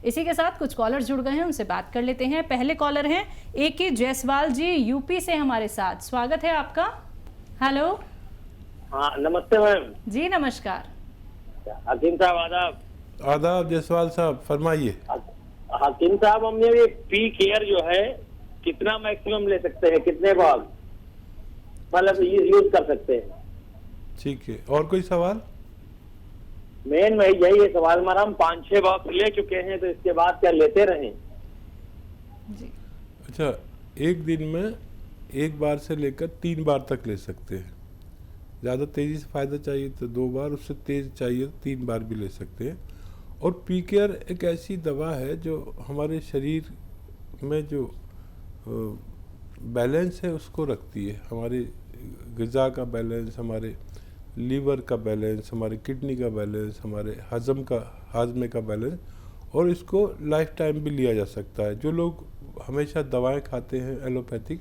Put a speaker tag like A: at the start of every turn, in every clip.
A: इसी के साथ कुछ कॉलर जुड़ गए हैं, उनसे बात कर लेते हैं। पहले कॉलर हैं AK जायसवाल जी, यूपी से हमारे साथ। स्वागत है आपका। हेलो।
B: हाँ, नमस्ते मैम
A: जी नमस्कार।
B: हकीम साहब आदाब।
C: आदाब जायसवाल साहब, फरमाइए।
B: हकीम साहब, हम ये पी केयर जो है कितना मैक्सिमम ले सकते हैं, कितने बार मतलब यूज कर सकते हैं?
C: ठीक है, और कोई सवाल?
B: मेन वही यही है सवाल हमारा। हम 5-6 बॉक्स ले चुके हैं, तो इसके बाद क्या लेते रहें?
A: जी।
C: अच्छा, एक दिन में एक बार से लेकर 3 बार तक ले सकते हैं। ज़्यादा तेज़ी से फ़ायदा चाहिए तो 2 बार, उससे तेज़ चाहिए तो 3 बार भी ले सकते हैं। और पी केयर एक ऐसी दवा है जो हमारे शरीर में जो बैलेंस है उसको रखती है। हमारे ग़िज़ा का बैलेंस, हमारे लीवर का बैलेंस, हमारे किडनी का बैलेंस, हमारे हाजमे का बैलेंस, और इसको लाइफ टाइम भी लिया जा सकता है। जो लोग हमेशा दवाएं खाते हैं एलोपैथिक,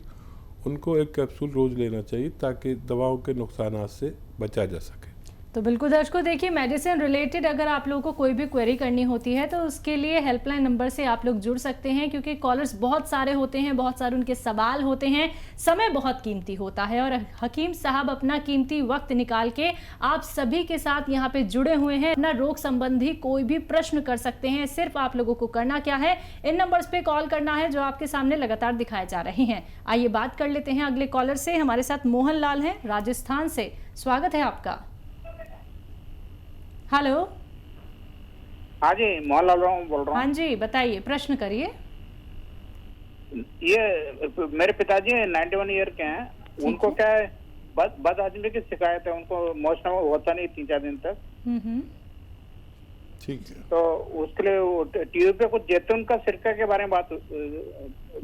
C: उनको एक कैप्सूल रोज़ लेना चाहिए ताकि दवाओं के नुकसान से बचा जा सके।
A: तो बिल्कुल दर्शकों, देखिए मेडिसिन रिलेटेड अगर आप लोगों को कोई भी क्वेरी करनी होती है तो उसके लिए हेल्पलाइन नंबर से आप लोग जुड़ सकते हैं, क्योंकि कॉलर्स बहुत सारे होते हैं, बहुत सारे उनके सवाल होते हैं, समय बहुत कीमती होता है और हकीम साहब अपना कीमती वक्त निकाल के आप सभी के साथ यहाँ पे जुड़े हुए हैं। अपना रोग संबंधी कोई भी प्रश्न कर सकते हैं। सिर्फ आप लोगों को करना क्या है, इन नंबर्स पे कॉल करना है जो आपके सामने लगातार दिखाए जा रहे हैं। आइए बात कर लेते हैं अगले कॉलर से। हमारे साथ मोहन लाल हैं राजस्थान से। स्वागत है आपका। हेलो।
D: हाँ जी, मोहनलाल बोल रहा हूँ।
A: हाँ जी, बताइए, प्रश्न करिए।
D: ये मेरे पिताजी 91 ईयर के हैं, उनको क्या है बदहजमी की शिकायत है, उनको मोशन होता नहीं 3-4 दिन तक।
C: ठीक है,
D: तो उसके लिए टीवी पे कुछ जैतून का सिरका के बारे में बात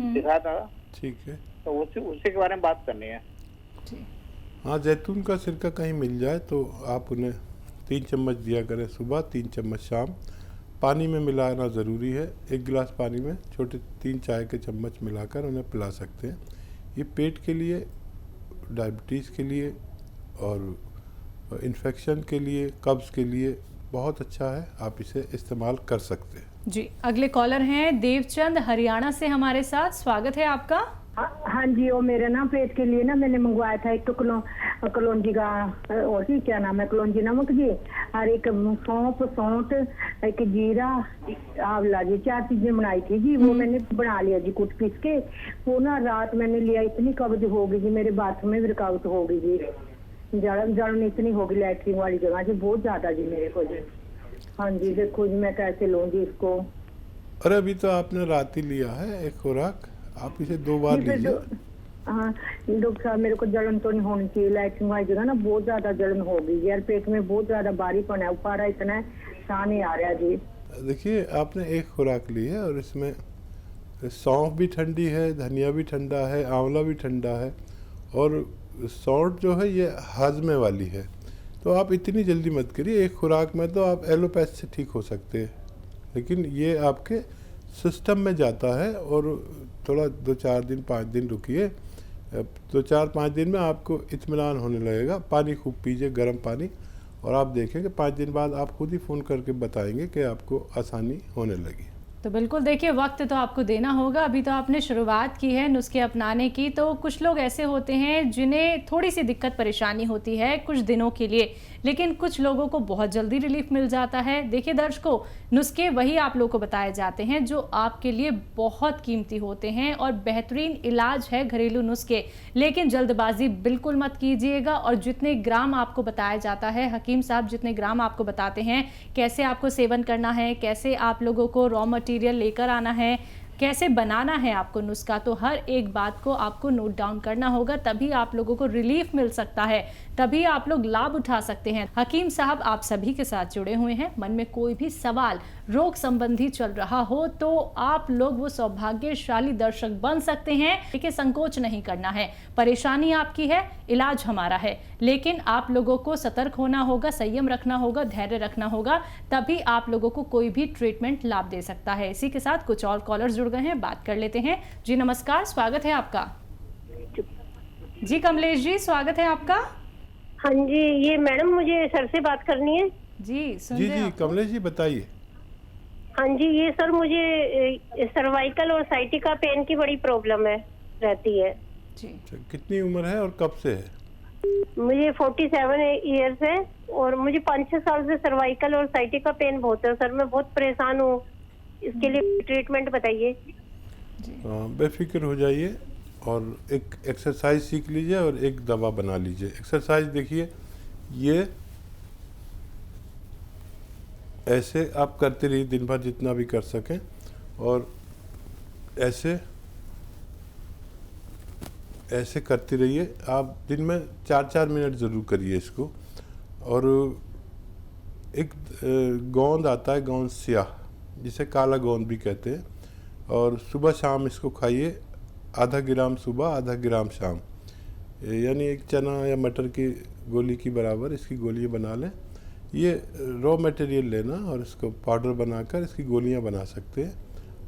D: दिखा था।
C: ठीक है,
D: तो उसी के बारे में बात करनी है।
C: हाँ, जैतून का सिरका कहीं मिल जाए तो आप उन्हें 3 चम्मच दिया करें सुबह, 3 चम्मच शाम। पानी में मिलाना ज़रूरी है। 1 गिलास पानी में छोटे 3 चाय के चम्मच मिलाकर उन्हें पिला सकते हैं। ये पेट के लिए, डायबिटीज़ के लिए और इन्फेक्शन के लिए, कब्ज़ के लिए बहुत अच्छा है। आप इसे इस्तेमाल कर सकते हैं।
A: जी, अगले कॉलर हैं देवचंद हरियाणा से हमारे साथ। स्वागत है आपका।
E: हाँ जी, वो मेरे ना पेट के लिए ना मैंने मंगवाया था एक कलौंजी का, और जी क्या नाम है, कलौंजी नमक जी, और एक सौंठ, एक जीरा, आंवला जी, 4 चीजें बनाई थी जी। वो मैंने बना लिया जी कुट पीस के। वो ना रात मैंने लिया, इतनी कब्ज हो गई जी, मेरे बाथरूम में वर्कआउट हो गई जी, जलन इतनी हो गई लैट्रिन वाली जगह जी, बहुत ज्यादा जी मेरे को जी। हाँ जी, देखो जी मैं कैसे लूँ जी इसको।
C: अरे अभी तो आपने रात ही लिया है एक खुराक, आप इसे 2 बार लीजिए।
E: हाँ डॉक्टर साहब, मेरे को जलन तो नहीं होनी चाहिए, लैट्रिन वाली जगह ना बहुत ज्यादा जलन हो गई यार, पेट में बहुत ज्यादा भारीपन है, उपारा इतना साह नहीं आ रहा जी।
C: देखिए, आपने एक खुराक ली है और इसमें सौंफ भी ठंडी है, धनिया भी ठंडा है, आंवला भी ठंडा है, और सौंठ जो है ये हाजमे वाली है। तो आप इतनी जल्दी मत करिए, एक खुराक में तो आप एलोपैथ से ठीक हो सकते हैं, लेकिन ये आपके सिस्टम में जाता है और थोड़ा 2-4 दिन 5 दिन रुकिए। 2-4-5 दिन में आपको इत्मीनान होने लगेगा। पानी खूब पीजिए, गर्म पानी, और आप देखेंगे 5 दिन बाद आप खुद ही फ़ोन करके बताएंगे कि आपको आसानी होने लगी।
A: तो बिल्कुल देखिए, वक्त तो आपको देना होगा। अभी तो आपने शुरुआत की है नुस्खे अपनाने की, तो कुछ लोग ऐसे होते हैं जिन्हें थोड़ी सी दिक्कत परेशानी होती है कुछ दिनों के लिए, लेकिन कुछ लोगों को बहुत जल्दी रिलीफ मिल जाता है। देखिए दर्शकों, नुस्खे वही आप लोगों को बताए जाते हैं जो आपके लिए बहुत कीमती होते हैं और बेहतरीन इलाज है घरेलू नुस्खे, लेकिन जल्दबाजी बिल्कुल मत कीजिएगा। और जितने ग्राम आपको बताया जाता है, हकीम साहब जितने ग्राम आपको बताते हैं कैसे आपको सेवन करना है, कैसे आप लोगों को रॉ मटेरियल लेकर आना है, कैसे बनाना है आपको नुस्खा, तो हर एक बात को आपको नोट डाउन करना होगा, तभी आप लोगों को रिलीफ मिल सकता है, तभी आप लोग लाभ उठा सकते हैं। हकीम साहब आप सभी के साथ जुड़े हुए हैं। मन में कोई भी सवाल रोग संबंधी चल रहा हो तो आप लोग वो सौभाग्यशाली दर्शक बन सकते हैं। देखिए, संकोच नहीं करना है, परेशानी आपकी है, इलाज हमारा है, लेकिन आप लोगों को सतर्क होना होगा, संयम रखना होगा, धैर्य रखना होगा, तभी आप लोगों को कोई भी ट्रीटमेंट लाभ दे सकता है। इसी के साथ कुछ और कॉलर्स जुड़ गए हैं, बात कर लेते हैं। जी नमस्कार, स्वागत है आपका। जी कमलेश जी, स्वागत है आपका।
F: हाँ जी, ये मैडम मुझे सर से बात करनी है।
A: जी सुन
C: जी
A: रहे हैं
C: जी
A: आपको?
C: कमलेश जी बताइए।
F: हाँ जी, ये सर मुझे सर्वाइकल और साइटिका पेन की बड़ी प्रॉब्लम है, रहती है।
A: जी।
C: अच्छा, कितनी उम्र है और कब से है?
F: मुझे 47 ईयर्स है और मुझे 5-6 साल से सर्वाइकल और साइटिका पेन बहुत है सर। मैं बहुत परेशान हूँ, इसके लिए ट्रीटमेंट बताइए।
C: बेफिक्र हो जाइए और एक एक्सरसाइज सीख लीजिए और एक दवा बना लीजिए। एक्सरसाइज देखिए, ये ऐसे आप करते रहिए दिन भर जितना भी कर सकें, और ऐसे ऐसे करते रहिए। आप दिन में 4-4 मिनट ज़रूर करिए इसको। और एक गोंद आता है, गोंद स्याह, जिसे काला गोंद भी कहते हैं, और सुबह शाम इसको खाइए। आधा ग्राम सुबह, आधा ग्राम शाम, यानी एक चना या मटर की गोली की बराबर इसकी गोलियां बना लें। ये रॉ मटेरियल लेना और इसको पाउडर बनाकर इसकी गोलियां बना सकते हैं।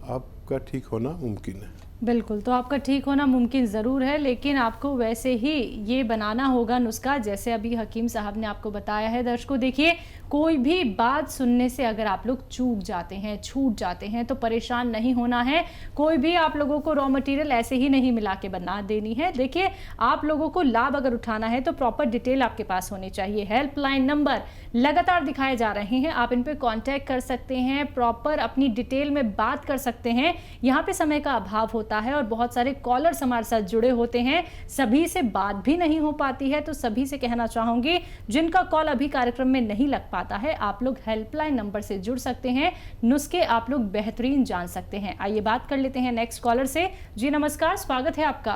C: आपका ठीक होना मुमकिन है।
A: बिल्कुल, तो आपका ठीक होना मुमकिन ज़रूर है, लेकिन आपको वैसे ही ये बनाना होगा नुस्खा जैसे अभी हकीम साहब ने आपको बताया है। दर्शकों देखिए, कोई भी बात सुनने से अगर आप लोग चूक जाते हैं, छूट जाते हैं, तो परेशान नहीं होना है। कोई भी आप लोगों को रॉ मटेरियल ऐसे ही नहीं मिला के बना देनी है। देखिए, आप लोगों को लाभ अगर उठाना है तो प्रॉपर डिटेल आपके पास होनी चाहिए। हेल्पलाइन नंबर लगातार दिखाए जा रहे हैं, आप इन पर कॉन्टैक्ट कर सकते हैं, प्रॉपर अपनी डिटेल में बात कर सकते हैं। यहाँ पे समय का अभाव होता है और बहुत सारे कॉलर्स हमारे साथ जुड़े होते हैं, सभी से बात भी नहीं हो पाती है। तो सभी से कहना चाहूंगी, जिनका कॉल अभी कार्यक्रम में नहीं लग पाता है, आप लोग हेल्पलाइन नंबर से जुड़ सकते हैं, नुस्खे आप लोग बेहतरीन जान सकते हैं। आइए बात कर लेते हैं नेक्स्ट कॉलर से। जी नमस्कार, स्वागत है आपका।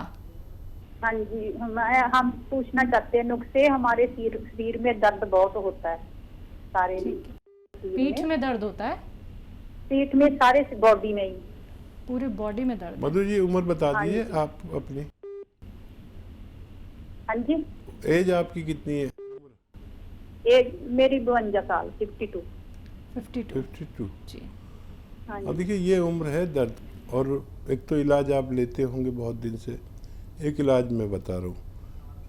G: हाँ जी, हम पूछना चाहते हैं नुस्खे। हमारे शरीर में दर्द बहुत होता है, सारे
A: पीठ में दर्द होता है?
G: पीठ में, सारे बॉडी में ही,
A: पूरे बॉडी में दर्द।
C: मधु जी, उम्र बता दीजिए आप अपनी।
G: हाँ जी,
C: एज आपकी कितनी है?
G: एक मेरी 52 साल, 52।
C: 52
A: जी।
G: हाँ
C: अब
G: जी,
C: देखिए, ये उम्र है दर्द, और एक तो इलाज आप लेते होंगे बहुत दिन से, एक इलाज मैं बता रहा हूँ,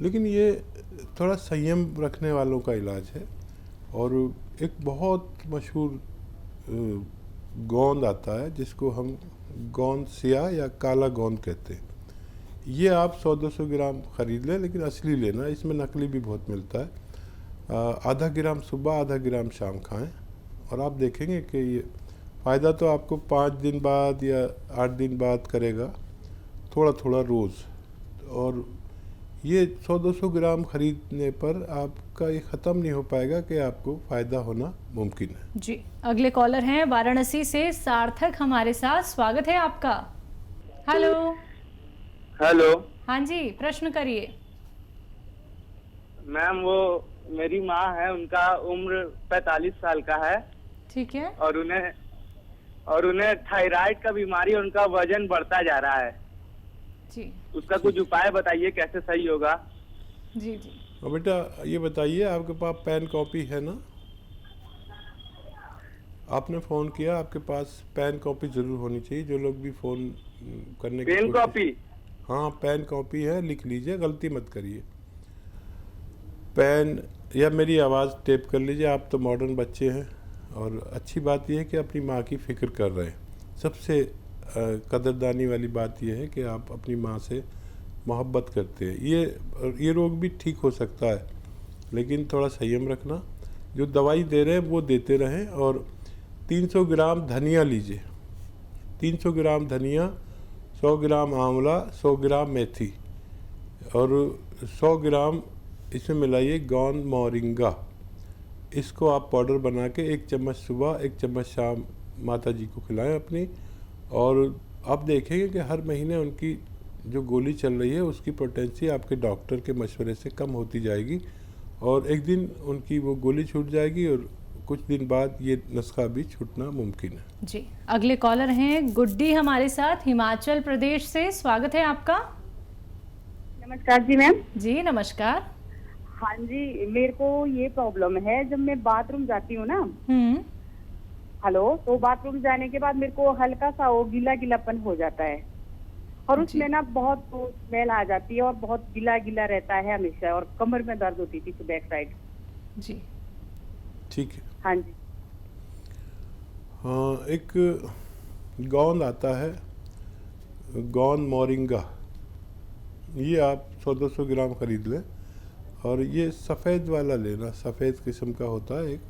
C: लेकिन ये थोड़ा संयम रखने वालों का इलाज है। और एक बहुत मशहूर गोंद आता है जिसको हम गोंद स्याह या काला गोंद कहते हैं। ये आप 100-200 ग्राम खरीद लें, लेकिन असली लेना, इसमें नकली भी बहुत मिलता है। आधा ग्राम सुबह, आधा ग्राम शाम खाएं, और आप देखेंगे कि ये फ़ायदा तो आपको 5 दिन बाद या 8 दिन बाद करेगा, थोड़ा थोड़ा रोज़। और ये 100-200 ग्राम खरीदने पर आपका ये ख़त्म नहीं हो पाएगा कि आपको फ़ायदा होना मुमकिन है।
A: जी, अगले कॉलर हैं वाराणसी से सार्थक हमारे साथ, स्वागत है आपका। हेलो।
B: हेलो
A: हाँ जी, प्रश्न करिए।
B: मैम, वो मेरी माँ है, उनका उम्र 45 साल का है।
A: ठीक है।
B: और उन्हें थायराइड का बीमारी, उनका वजन बढ़ता जा रहा है
A: जी।
B: उसका कुछ उपाय बताइए, कैसे सही होगा?
A: जी जी।
C: और बेटा ये बताइए, आपके पास पेन कॉपी है ना? आपने फ़ोन किया, आपके पास पेन कॉपी ज़रूर होनी चाहिए। जो लोग भी फ़ोन करने की
B: पेन कॉपी?
C: हाँ, पेन कॉपी है, लिख लीजिए, गलती मत करिए। पेन या मेरी आवाज़ टेप कर लीजिए। आप तो मॉडर्न बच्चे हैं, और अच्छी बात यह है कि अपनी माँ की फ़िक्र कर रहे हैं। सबसे कदरदानी वाली बात यह है कि आप अपनी माँ से मोहब्बत करते हैं। ये रोग भी ठीक हो सकता है, लेकिन थोड़ा संयम रखना। जो दवाई दे रहे हैं वो देते रहें। और 300 ग्राम धनिया लीजिए, 300 ग्राम धनिया, 100 ग्राम आंवला, 100 ग्राम मेथी, और 100 ग्राम इसमें मिलाइए गोंद मोरिंगा। इसको आप पाउडर बना के 1 चम्मच सुबह, 1 चम्मच शाम माता जी को खिलाएं अपनी। और आप देखेंगे कि हर महीने उनकी जो गोली चल रही है उसकी पोटेंसी आपके डॉक्टर के मशवरे से कम होती जाएगी, और एक दिन उनकी वो गोली छूट जाएगी, और कुछ दिन बाद ये नुस्खा भी छूटना मुमकिन है।
A: जी, अगले कॉलर हैं गुड्डी हमारे साथ हिमाचल प्रदेश से, स्वागत है आपका।
G: नमस्कार जी मैम।
A: जी नमस्कार।
G: हाँ जी, मेरे को ये प्रॉब्लम है, जब मैं बाथरूम जाती हूँ ना, हेलो, तो बाथरूम जाने के बाद मेरे को हल्का सा वो गीला गीलापन हो जाता है, और उसमें ना बहुत स्मेल आ जाती है, और बहुत गीला गीला रहता है हमेशा, और कमर में दर्द होती थी बैक साइड।
A: जी,
C: ठीक है।
G: हाँ जी।
C: हाँ, एक गोंद आता है, गोंद मोरिंगा, ये आप 100-200 ग्राम खरीद लें और ये सफ़ेद वाला लेना, सफ़ेद किस्म का होता है, एक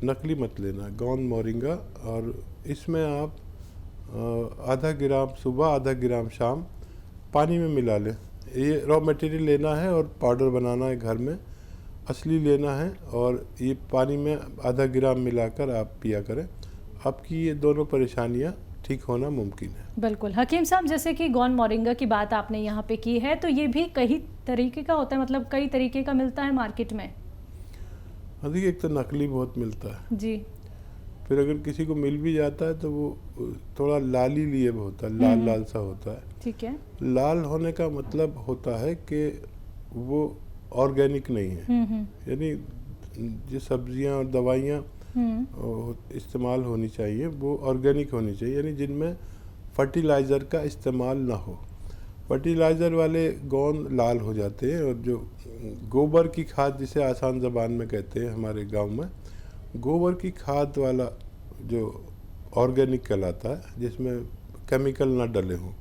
C: नकली मत लेना, गोंद मोरिंगा। और इसमें आप आधा ग्राम सुबह आधा ग्राम शाम पानी में मिला लें। ये रॉ मटेरियल लेना है और पाउडर बनाना है घर में, असली लेना है, और ये पानी में आधा ग्राम मिलाकर आप पिया करें। आपकी ये दोनों परेशानियां ठीक होना मुमकिन है।
A: बिल्कुल हकीम साहब, जैसे कि गोंद मोरिंगा की बात आपने यहाँ पे की है, तो ये भी कई तरीके का होता है, मतलब कई तरीके का मिलता है मार्केट में?
C: अधिक एक तो नकली बहुत मिलता है
A: जी।
C: फिर अगर किसी को मिल भी जाता है तो वो थोड़ा लाली लिए होता है, लाल लाल सा होता है।
A: ठीक है।
C: लाल होने का मतलब होता है कि वो ऑर्गेनिक नहीं है, यानी जो सब्जियां और दवाइयाँ इस्तेमाल होनी चाहिए वो ऑर्गेनिक होनी चाहिए, यानी जिनमें फर्टिलाइज़र का इस्तेमाल ना हो। फर्टिलाइज़र वाले गोंद लाल हो जाते हैं, और जो गोबर की खाद जिसे आसान ज़बान में कहते हैं हमारे गांव में, गोबर की खाद वाला जो ऑर्गेनिक कहलाता है, जिसमें केमिकल ना डले हों,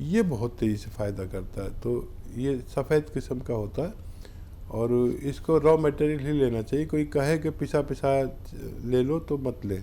C: ये बहुत तेज़ी से फ़ायदा करता है। तो ये सफ़ेद किस्म का होता है और इसको रॉ मटेरियल ही लेना चाहिए। कोई कहे कि पिसा पिसा ले लो तो मत ले,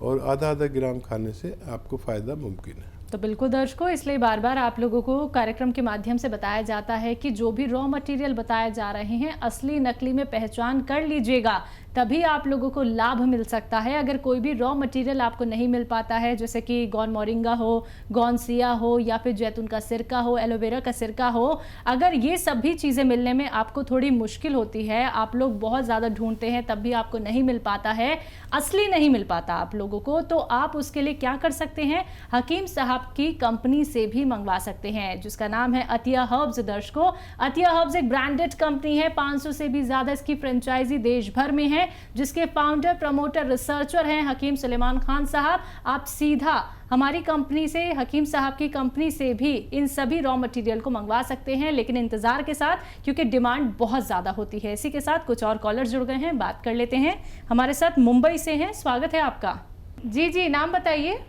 C: और आधा आधा ग्राम खाने से आपको फ़ायदा मुमकिन है।
A: तो बिल्कुल दर्शकों, इसलिए बार बार आप लोगों को कार्यक्रम के माध्यम से बताया जाता है कि जो भी रॉ मटेरियल बताए जा रहे हैं, असली नकली में पहचान कर लीजिएगा, तभी आप लोगों को लाभ मिल सकता है। अगर कोई भी रॉ मटेरियल आपको नहीं मिल पाता है, जैसे कि गोंद मोरिंगा हो, गोंद सिया हो, या फिर जैतून का सिरका हो, एलोवेरा का सिरका हो, अगर ये सभी चीज़ें मिलने में आपको थोड़ी मुश्किल होती है, आप लोग बहुत ज़्यादा ढूंढते हैं तब भी आपको नहीं मिल पाता है, असली नहीं मिल पाता आप लोगों को, तो आप उसके लिए क्या कर सकते हैं, हकीम साहब की कंपनी से भी मंगवा सकते हैं, जिसका नाम है अतिया हर्ब्स। दर्शकों, अतिया हर्ब्स एक ब्रांडेड कंपनी है, 500 से भी ज़्यादा इसकी फ्रेंचाइजी देश भर में है, जिसके फाउंडर, प्रमोटर, रिसर्चर हैं हकीम सुलेमान खान साहब। आप सीधा हमारी कंपनी से, हकीम साहब की कंपनी से भी इन सभी रॉ मटेरियल को मंगवा सकते हैं, लेकिन इंतजार के साथ, क्योंकि डिमांड बहुत ज़्यादा होती है। इसी के साथ कुछ और कॉलर जुड़ गए हैं, बात कर लेते हैं। हमारे साथ मुंबई से हैं, स्वागत है आपका। जी जी, नाम बताइए।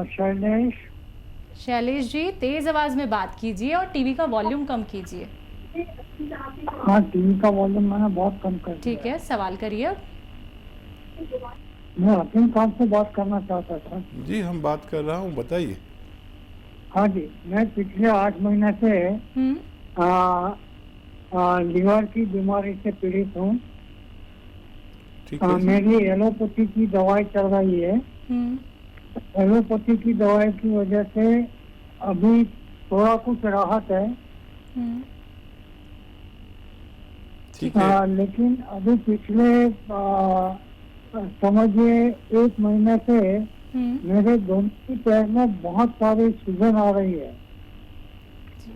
H: शैलेश।
A: शैलेश जी, तेज आवाज में बात कीजिए और टीवी का वॉल्यूम कम कीजिए।
H: हाँ, टीवी का वॉल्यूम मैंने बहुत कम कर दिया।
A: ठीक है, सवाल करिए अब।
H: मैं हकीम साहब से बात करना चाहता था।
C: जी, हम बात कर रहा हूँ, बताइए।
H: हाँ जी, मैं पिछले 8 महीने से लीवर की बीमारी से पीड़ित हूँ। मेरी एलोपैथी की दवाई चल रही है। एलोपैथी की दवाई की वजह से अभी थोड़ा कुछ राहत है। लेकिन अभी पिछले समझिए 1 महीने से मेरे दोनों पैर में बहुत सारी सूजन आ रही है।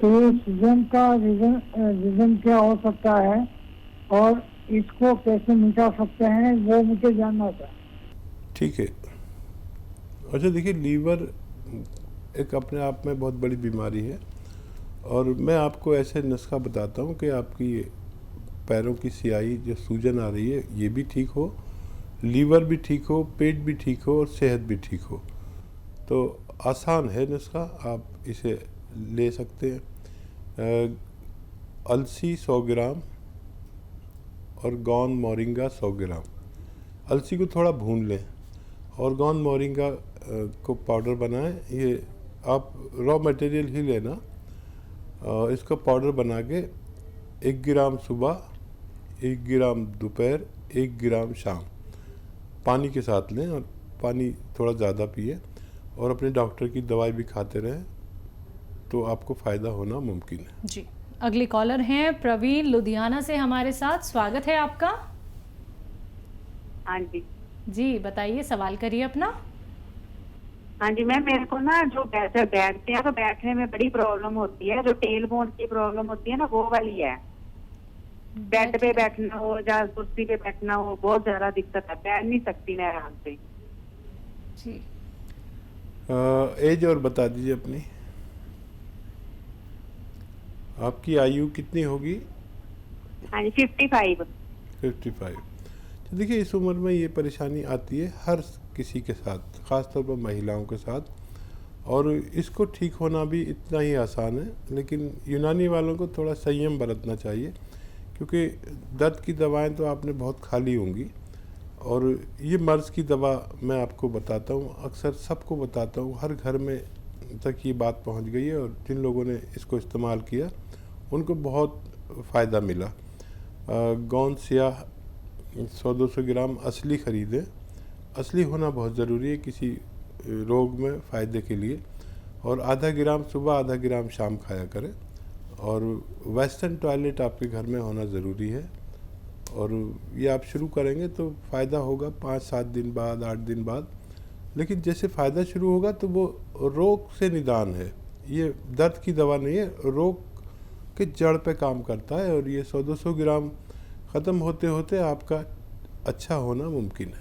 H: तो सूजन का रीजन क्या हो सकता है और इसको कैसे मिटा सकते हैं, वो मुझे जानना था।
C: ठीक है। अच्छा, देखिए, लीवर एक अपने आप में बहुत बड़ी बीमारी है, और मैं आपको ऐसे नुस्खा बताता हूँ कि आपकी पैरों की स्याही, जो सूजन आ रही है, ये भी ठीक हो, लीवर भी ठीक हो, पेट भी ठीक हो और सेहत भी ठीक हो। तो आसान है नुस्खा, आप इसे ले सकते हैं। अलसी 100 ग्राम और गोंद मोरिंगा 100 ग्राम। अलसी को थोड़ा भून लें और गोंद मोरिंगा को पाउडर बनाएं। ये आप रॉ मटेरियल ही लेना, इसको पाउडर बना के 1 ग्राम सुबह, 1 ग्राम दोपहर, 1 ग्राम शाम पानी के साथ लें, और पानी थोड़ा ज़्यादा पिए, और अपने डॉक्टर की दवाई भी खाते रहें, तो आपको फ़ायदा होना मुमकिन है।
A: जी, अगली कॉलर हैं प्रवीण लुधियाना से हमारे साथ, स्वागत है आपका।
G: हाँ जी।
A: जी बताइए, सवाल करिए अपना।
G: हाँ जी मैम, मेरे को ना जो बैठते हैं तो बैठने में बड़ी प्रॉब्लम होती है, जो टेल बोन की प्रॉब्लम होती है ना, वो वाली है। बेड पे बैठना हो या कुर्सी पे बैठना हो, बहुत ज्यादा दिक्कत है, बैठ नहीं सकती मैं आराम से।
A: जी।
C: एज और बता दीजिए अपनी। आपकी आयु कितनी होगी?
G: हाँ जी, 55।
C: 55। तो देखिए इस उम्र में ये परेशानी आती है हर किसी के साथ, ख़ासतौर पर महिलाओं के साथ, और इसको ठीक होना भी इतना ही आसान है। लेकिन यूनानी वालों को थोड़ा संयम बरतना चाहिए, क्योंकि दर्द की दवाएं तो आपने बहुत खा ली होंगी, और ये मर्ज़ की दवा मैं आपको बताता हूँ, अक्सर सबको बताता हूँ, हर घर में तक ये बात पहुँच गई है, और जिन लोगों ने इसको इस्तेमाल किया उनको बहुत फ़ायदा मिला। गोंद स्याह 100-200 ग्राम असली ख़रीदें, असली होना बहुत ज़रूरी है किसी रोग में फ़ायदे के लिए, और आधा ग्राम सुबह आधा ग्राम शाम खाया करें, और वेस्टर्न टॉयलेट आपके घर में होना ज़रूरी है। और ये आप शुरू करेंगे तो फ़ायदा होगा 5-7 दिन बाद, 8 दिन बाद, लेकिन जैसे फ़ायदा शुरू होगा तो वो रोग से निदान है, ये दर्द की दवा नहीं है, रोग के जड़ पे काम करता है, और ये 100-200 ग्राम ख़त्म होते होते आपका अच्छा होना मुमकिन है।